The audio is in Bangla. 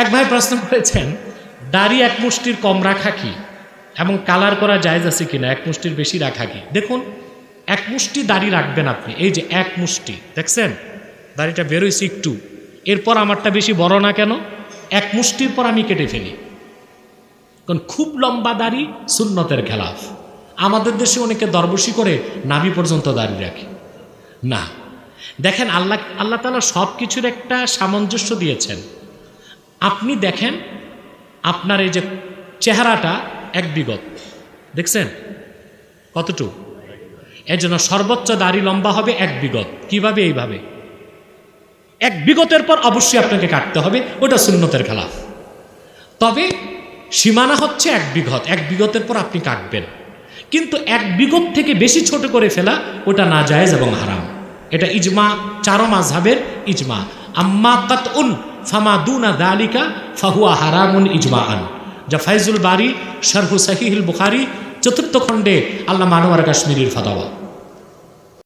এক ভাই প্রশ্ন করেছেন, দাড়ি এক মুষ্টির কম রাখা কি এবং কালার করা জায়েজ আছে কিনা, এক মুষ্টির বেশি রাখা কি? দেখুন, এক মুষ্টি দাড়ি রাখবেন আপনি, এই যে এক মুষ্টি দেখছেন, দাড়িটা বেরোইছে একটু, এরপর আমারটা বেশি বড় না কেন? এক মুষ্টির পর আমি কেটে ফেলি, কারণ খুব লম্বা দাড়ি সুন্নতের খেলাফ। আমাদের দেশে অনেকে দরবশি করে নাভি পর্যন্ত দাড়ি রাখে না। দেখেন, আল্লাহ তাআলা সব কিছুর একটা সামঞ্জস্য দিয়েছেন। আপনি দেখেন, আপনার এই যে চেহারাটা এক বিগত, দেখছেন কতটুকু? এই জন্য সর্বোচ্চ দাড়ি লম্বা হবে এক বিগত। কিভাবে? এইভাবে এক বিগতের পর অবশ্যই আপনাকে কাটতে হবে, ওটা সুন্নতের খেলাফ। তবে সীমানা হচ্ছে এক বিগত, এক বিগতের পর আপনি কাটবেন। কিন্তু এক বিগত থেকে বেশি ছোট করে ফেলা ওটা নাজায়েজ এবং হারাম। এটা ইজমা, চারো মাযহাবের ইজমা। আম্মা কাতউন ফামা দুনা যালিকা ফাহুয়া হারামুন ইজমাআন, যা ফাইজুল বারি শারহু সহিহুল বুখারী 4th খণ্ডে আল্লামা আনোয়ার কাশ্মীরির ফতোয়া।